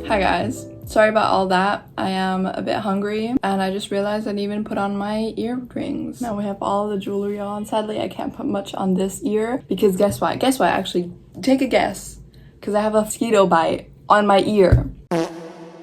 Hi guys. Sorry about all that. I am a bit hungry and I just realized I didn't even put on my earrings. Now we have all the jewelry on. Sadly, I can't put much on this ear because guess what? Guess what? Actually, take a guess. Because I have a mosquito bite on my ear.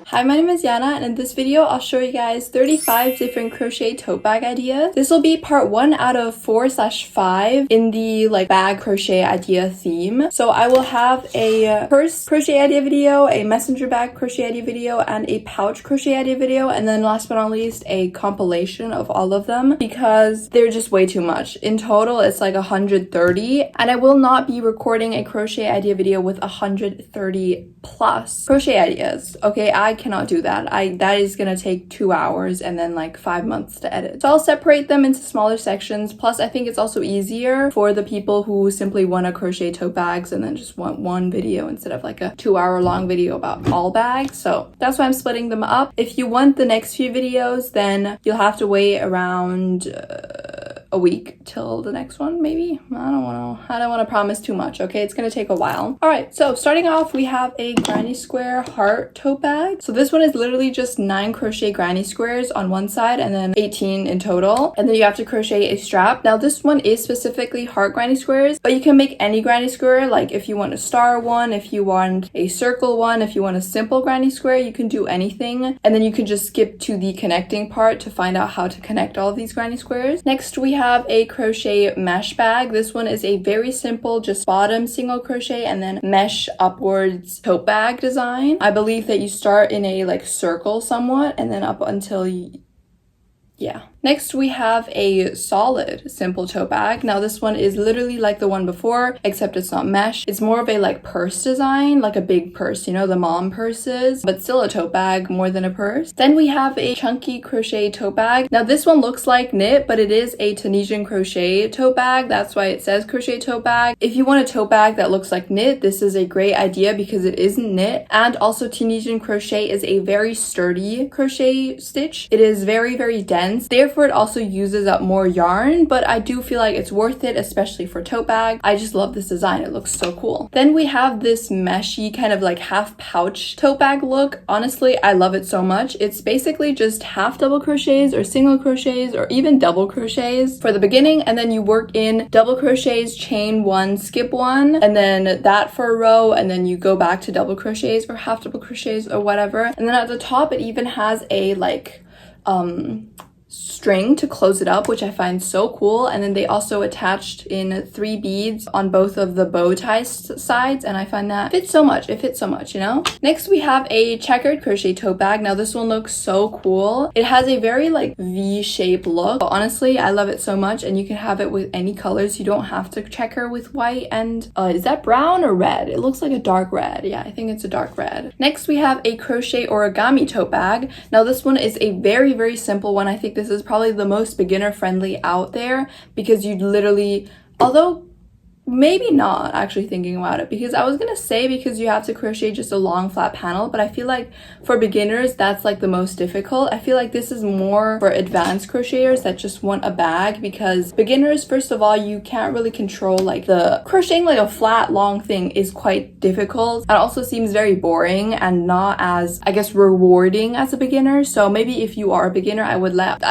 Hi, my name is Yana, and in this video, I'll show you guys 35 different crochet tote bag ideas. This will be part 1 out of 4/5 in the bag crochet idea theme. So I will have a purse crochet idea video, a messenger bag crochet idea video, and a pouch crochet idea video, and then last but not least, a compilation of all of them because they're just way too much. In total, it's like 130, and I will not be recording a crochet idea video with 130 plus crochet ideas. Okay, I cannot do that. That is gonna take 2 hours and then 5 months to edit. So I'll separate them into smaller sections. Plus, I think it's also easier for the people who simply want to crochet tote bags and then just want one video instead of a 2-hour long video about all bags. So that's why I'm splitting them up. If you want the next few videos, then you'll have to wait around a week till the next one, maybe. I don't want to promise too much. Okay, it's gonna take a while. All right, so starting off, we have a granny square heart tote bag. So this one is literally just 9 crochet granny squares on one side and then 18 in total, and then you have to crochet a strap. Now this one is specifically heart granny squares, but you can make any granny square. Like if you want a star one, if you want a circle one, if you want a simple granny square, you can do anything, and then you can just skip to the connecting part to find out how to connect all of these granny squares. Next, we have a crochet mesh bag. This one is a very simple, just bottom single crochet and then mesh upwards tote bag design. I believe that you start in a circle somewhat and then up until yeah. Next, we have a solid simple tote bag. Now this one is literally like the one before, except it's not mesh. It's more of a purse design, like a big purse, you know, the mom purses, but still a tote bag more than a purse. Then we have a chunky crochet tote bag. Now this one looks like knit, but it is a Tunisian crochet tote bag. That's why it says crochet tote bag. If you want a tote bag that looks like knit, this is a great idea because it isn't knit. And also Tunisian crochet is a very sturdy crochet stitch. It is very, very dense. Therefore, it also uses up more yarn, but I do feel like it's worth it, especially for tote bag. I just love this design. It looks so cool. Then we have this meshy kind of half pouch tote bag look. Honestly, I love it so much. It's basically just half double crochets or single crochets or even double crochets for the beginning, and then you work in double crochets, chain 1, skip 1, and then that for a row, and then you go back to double crochets or half double crochets or whatever. And then at the top, it even has a string to close it up, which I find so cool. And then they also attached in 3 beads on both of the bow tie sides, and I find that it fits so much, you know. Next, we have a checkered crochet tote bag. Now this one looks so cool. It has a very V-shaped look. But honestly, I love it so much, and you can have it with any colors. You don't have to checker with white and is that brown or red? It looks like a dark red. Yeah, I think it's a dark red. Next, we have a crochet origami tote bag. Now this one is a very, very simple one. I think this is probably the most beginner friendly out there because you literally, although maybe not actually thinking about it, because I was gonna say because you have to crochet just a long flat panel, but I feel like for beginners that's the most difficult. I feel like this is more for advanced crocheters that just want a bag, because beginners, first of all, you can't really control the crocheting a flat long thing is quite difficult. It also seems very boring and not as, I guess, rewarding as a beginner. So maybe if you are a beginner, I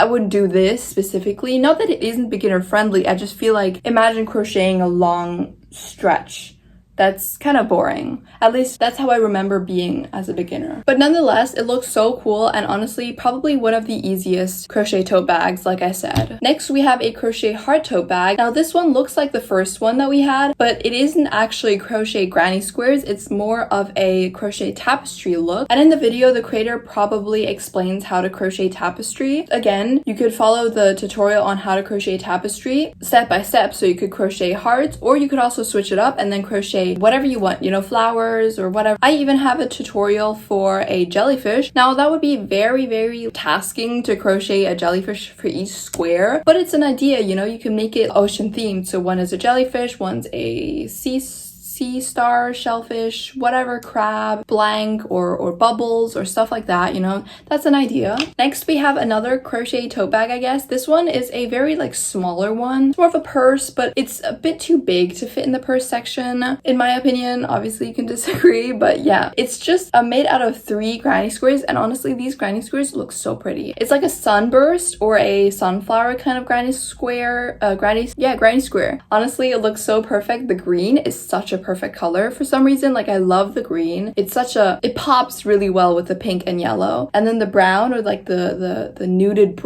would do this specifically. Not that it isn't beginner friendly, I just feel imagine crocheting a long stretch. That's kind of boring. At least that's how I remember being as a beginner. But nonetheless, it looks so cool, and honestly, probably one of the easiest crochet tote bags, like I said. Next, we have a crochet heart tote bag. Now this one looks like the first one that we had, but it isn't actually crochet granny squares. It's more of a crochet tapestry look. And in the video, the creator probably explains how to crochet tapestry. Again, you could follow the tutorial on how to crochet tapestry step by step. So you could crochet hearts, or you could also switch it up and then crochet whatever you want, you know, flowers or whatever. I even have a tutorial for a jellyfish. Now that would be very, very tasking to crochet a jellyfish for each square, but it's an idea, you know. You can make it ocean themed. So one is a jellyfish, one's a sea sea star, shellfish, whatever, crab, blank, or bubbles or stuff like that, you know, that's an idea. Next we have another crochet tote bag, I guess. This one is a very like smaller one. It's more of a purse, but it's a bit too big to fit in the purse section, in my opinion. Obviously you can disagree, but yeah, it's just made out of 3 granny squares, and honestly these granny squares look so pretty. It's like a sunburst or a sunflower kind of granny square, granny square. Honestly, it looks so perfect. The green is such a perfect color for some reason. Like, I love the green. It's such a, it pops really well with the pink and yellow, and then the brown, or like the nuded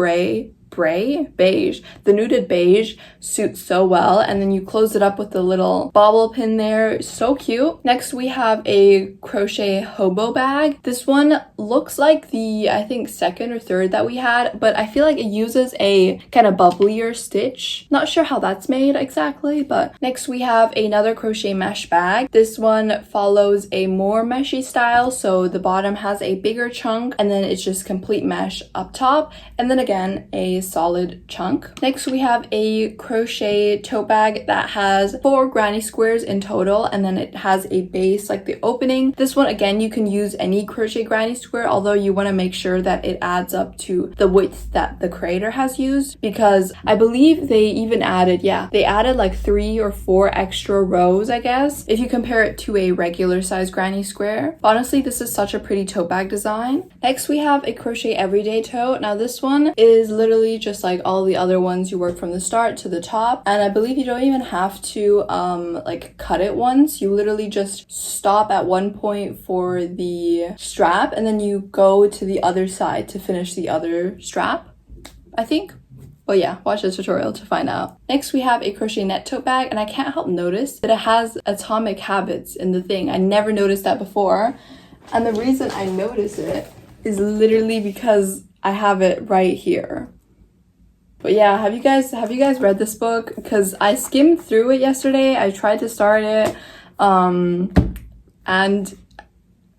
beige, the nuded beige suits so well, and then you close it up with the little bobble pin there. So cute. Next we have a crochet hobo bag. This one looks like the, I think, second or third that we had, but I feel like it uses a kind of bubblier stitch. Not sure how that's made exactly. But next we have another crochet mesh bag. This one follows a more meshy style, so the bottom has a bigger chunk, and then it's just complete mesh up top, and then again a solid chunk. Next we have a crochet tote bag that has 4 granny squares in total, and then it has a base, like the opening. This one, again, you can use any crochet granny square, although you want to make sure that it adds up to the width that the creator has used, because I believe they even added, they added like 3 or 4 extra rows, I guess, if you compare it to a regular size granny square. Honestly, this is such a pretty tote bag design. Next we have a crochet everyday tote. Now this one is literally just like all the other ones. You work from the start to the top, and I believe you don't even have to like cut it once. You literally just stop at one point for the strap, and then you go to the other side to finish the other strap, I think. Well, yeah, watch the tutorial to find out. Next we have a crochet net tote bag, and I can't help notice that it has atomic habits in the thing. I never noticed that before, and the reason I notice it is literally because I have it right here. But yeah, have you guys read this book? Because I skimmed through it yesterday. I tried to start it, and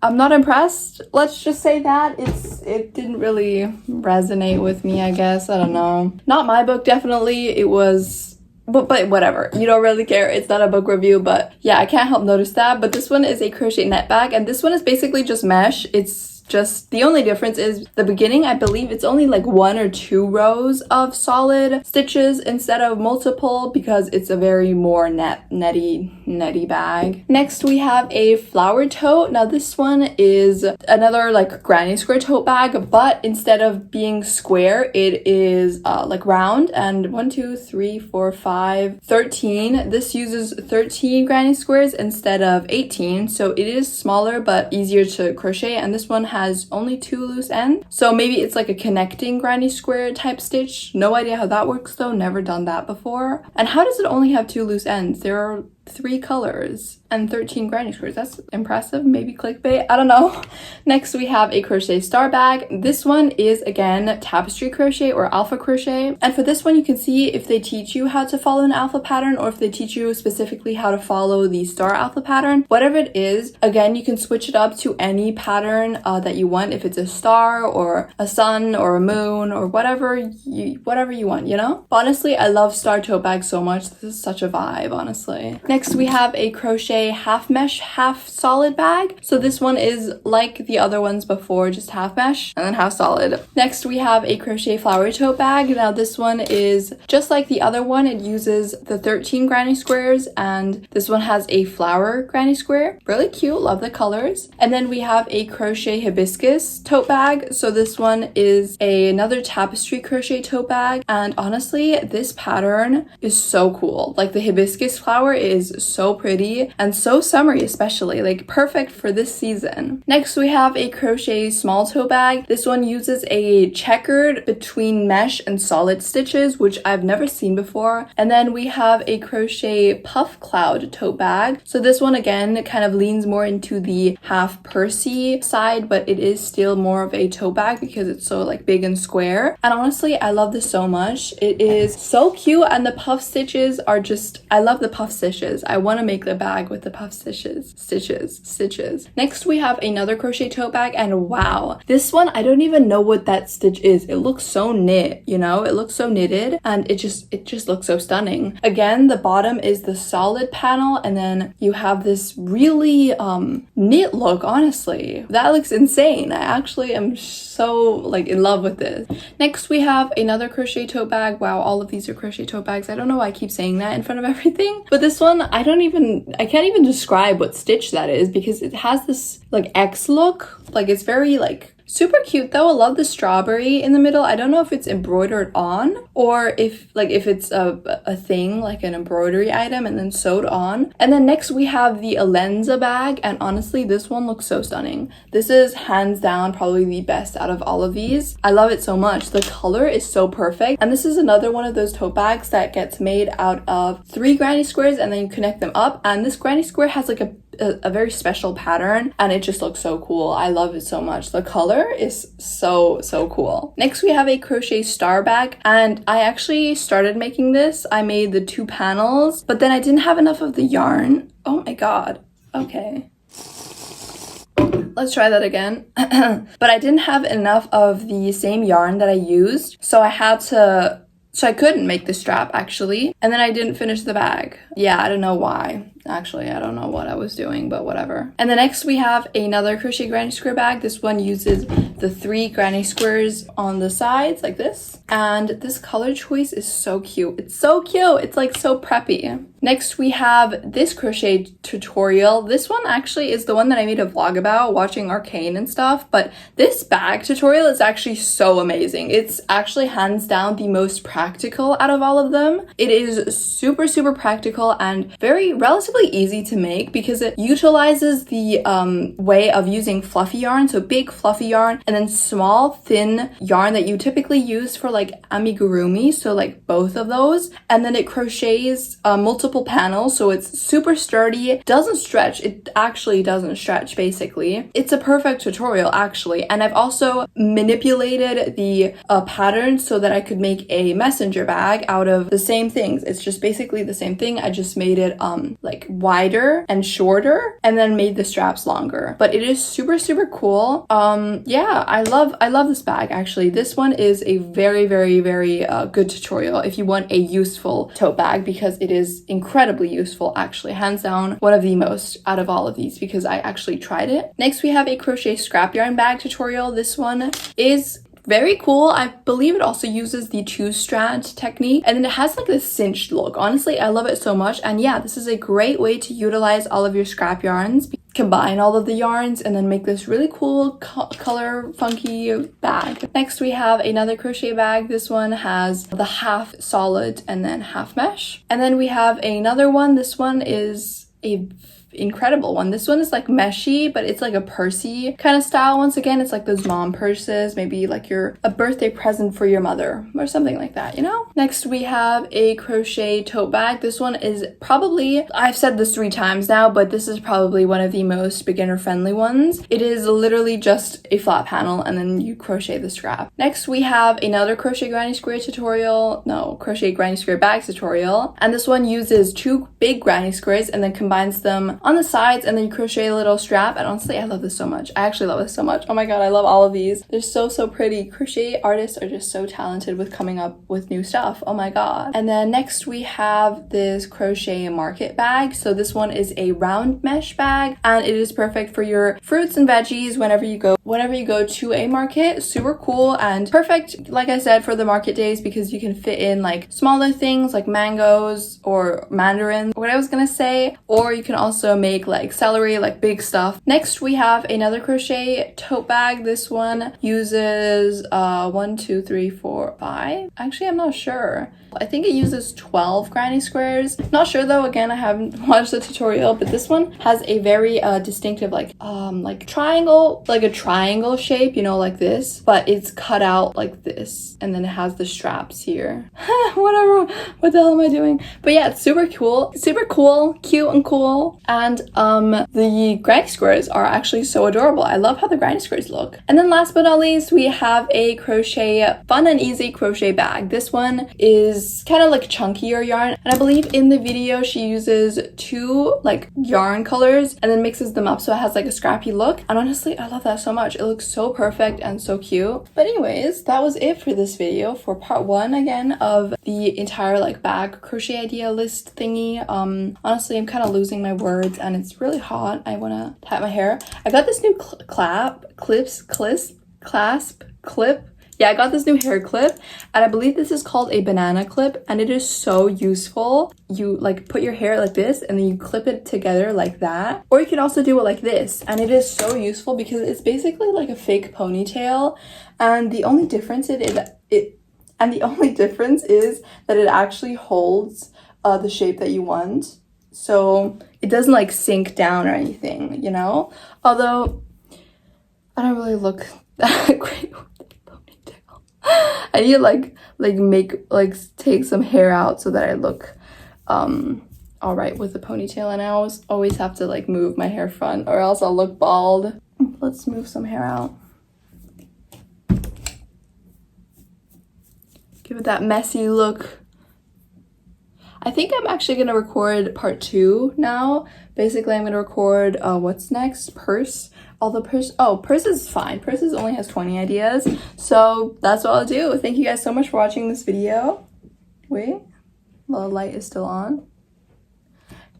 I'm not impressed. Let's just say that it didn't really resonate with me, I guess. I don't know. Not my book, definitely. It was, but whatever. You don't really care. It's not a book review, but yeah, I can't help notice that. But this one is a crochet net bag, and this one is basically just mesh. It's just, the only difference is the beginning. I believe it's only like 1 or 2 rows of solid stitches instead of multiple, because it's a very more netty bag. Next we have a flower tote. Now this one is another like granny square tote bag, but instead of being square, it is like round, and 1, 2, 3, 4, 5, 13. This uses 13 granny squares instead of 18, so it is smaller but easier to crochet, and this one has only 2 loose ends, so maybe it's like a connecting granny square type stitch. No idea how that works though, never done that before. And how does it only have 2 loose ends? There are 3 colors and 13 granny squares. That's impressive. Maybe clickbait, I don't know. Next we have a crochet star bag. This one is again tapestry crochet or alpha crochet, and for this one you can see if they teach you how to follow an alpha pattern, or if they teach you specifically how to follow the star alpha pattern. Whatever it is, again, you can switch it up to any pattern that you want, if it's a star or a sun or a moon or whatever you want, you know. But honestly, I love star tote bags so much. This is such a vibe, honestly. Next we have a crochet half mesh half solid bag. So this one is like the other ones before, just half mesh and then half solid. Next we have a crochet flower tote bag. Now this one is just like the other one. It uses the 13 granny squares, and this one has a flower granny square. Really cute, love the colors. And then we have a crochet hibiscus tote bag. So this one is another tapestry crochet tote bag, and honestly this pattern is so cool. Like the hibiscus flower is so pretty and so summery, especially like perfect for this season. Next we have a crochet small tote bag. This one uses a checkered between mesh and solid stitches, which I've never seen before. And then we have a crochet puff cloud tote bag. So this one again kind of leans more into the half pursy side, but it is still more of a tote bag because it's so like big and square. And honestly, I love this so much. It is so cute, and the puff stitches are just, I love the puff stitches. stitches. I want to make the bag with the puff stitches. Next we have another crochet tote bag, and wow, this one I don't even know what that stitch is. It looks so knit, you know, it looks so knitted, and it just looks so stunning. Again, the bottom is the solid panel, and then you have this really knit look. Honestly, that looks insane. I actually am so like in love with this. Next we have another crochet tote bag. Wow, all of these are crochet tote bags. I don't know why I keep saying that in front of everything, but this one I can't even describe what stitch that is, because it has this like X look. Like it's very like super cute though. I love the strawberry in the middle. I don't know if it's embroidered on or if it's a thing, like an embroidery item and then sewed on. And then next we have the Alenza bag, and honestly this one looks so stunning. This is hands down probably the best out of all of these. I love it so much. The color is so perfect, and this is another one of those tote bags that gets made out of 3 granny squares and then you connect them up, and this granny square has like a very special pattern, and it just looks so cool. I love it so much. The color is so cool. Next we have a crochet star bag, and I actually started making this. I made the 2 panels, but then I didn't have enough of the yarn. Oh my god. Okay, let's try that again. But I didn't have enough of the same yarn that I used, so I couldn't make the strap actually, and then I didn't finish the bag. Yeah, I don't know why. Actually, I don't know what I was doing, but whatever. And then next we have another crochet granny square bag. This one uses the 3 granny squares on the sides like this. And this color choice is so cute. It's so cute. It's like so preppy. Next we have this crochet tutorial. This one actually is the one that I made a vlog about, watching Arcane and stuff. But this bag tutorial is actually so amazing. It's actually hands down the most practical out of all of them. It is super practical and very relatively easy to make, because it utilizes the way of using fluffy yarn, so big fluffy yarn, and then small thin yarn that you typically use for like amigurumi, so like both of those, and then it crochets multiple panels, so it's super sturdy, doesn't stretch. It actually doesn't stretch. Basically, it's a perfect tutorial actually. And I've also manipulated the pattern so that I could make a messenger bag out of the same things. It's just basically the same thing. I just made it like wider and shorter, and then made the straps longer. But it is super cool. Yeah, I love this bag actually. This one is a very good tutorial if you want a useful tote bag, because it is incredibly useful actually. Hands down one of the most out of all of these, because I actually tried it. Next we have a crochet scrap yarn bag tutorial. This one is very cool. I believe it also uses the 2-strand technique, and then it has like this cinched look. Honestly, I love it so much. And yeah, this is a great way to utilize all of your scrap yarns, combine all of the yarns, and then make this really cool color funky bag. Next we have another crochet bag. This one has the half solid and then half mesh. And then we have another one. This one is a incredible one. This one is like meshy, but it's like a pursey kind of style. Once again, it's like those mom purses, maybe like a birthday present for your mother or something like that, you know? Next we have a crochet tote bag. This one is probably, I've said this 3 times now, but this is probably one of the most beginner friendly ones. It is literally just a flat panel and then you crochet the scrap. Next we have another crochet granny square bag tutorial, and this one uses 2 big granny squares and then combines them on the sides, and then you crochet a little strap. And honestly, I love this so much. I actually love this so much. Oh my god, I love all of these. They're so pretty. Crochet artists are just so talented with coming up with new stuff. Oh my god. And then next we have this crochet market bag. So this one is a round mesh bag, and it is perfect for your fruits and veggies whenever you go to a market. Super cool and perfect, like I said, for the market days, because you can fit in like smaller things like mangoes or mandarins, what I was gonna say, or you can also make like celery, like big stuff. Next we have another crochet tote bag. This one uses 1 2 3 4 5, actually I'm not sure. I think it uses 12 granny squares. Not sure though, again I haven't watched the tutorial, but this one has a very distinctive like triangle, like a triangle shape, you know, like this, but it's cut out like this, and then it has the straps here. Whatever, what the hell am I doing? But yeah, it's super cool, cute and cool. And the granny squares are actually so adorable. I love how the granny squares look. And then last but not least, we have a crochet fun and easy crochet bag. This one is is kind of like chunkier yarn, and I believe in the video she uses 2 like yarn colors and then mixes them up so it has like a scrappy look, and honestly I love that so much. It looks so perfect and so cute. But anyways, that was it for this video, for part 1 again of the entire like bag crochet idea list thingy. Honestly I'm kind of losing my words and it's really hot. I want to tie my hair. I got this new clasp clip. Yeah, I got this new hair clip, and I believe this is called a banana clip, and it is so useful. You like put your hair like this and then you clip it together like that, or you can also do it like this, and it is so useful because it's basically like a fake ponytail, and the only difference is that it actually holds the shape that you want, so it doesn't like sink down or anything, you know. Although I don't really look that great with the ponytail. I need to take some hair out so that I look all right with the ponytail, and I always have to like move my hair front or else I'll look bald. Let's move some hair out. Give it that messy look. I think I'm actually gonna record part 2 now. Basically, I'm gonna record what's next? Purse. Although purse is fine. Purses only has 20 ideas. So that's what I'll do. Thank you guys so much for watching this video. Wait, the light is still on.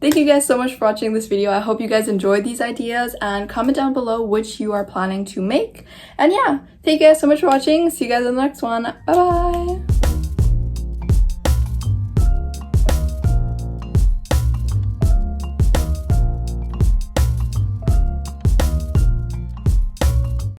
Thank you guys so much for watching this video. I hope you guys enjoyed these ideas, and comment down below which you are planning to make. And yeah, thank you guys so much for watching. See you guys in the next one. Bye bye.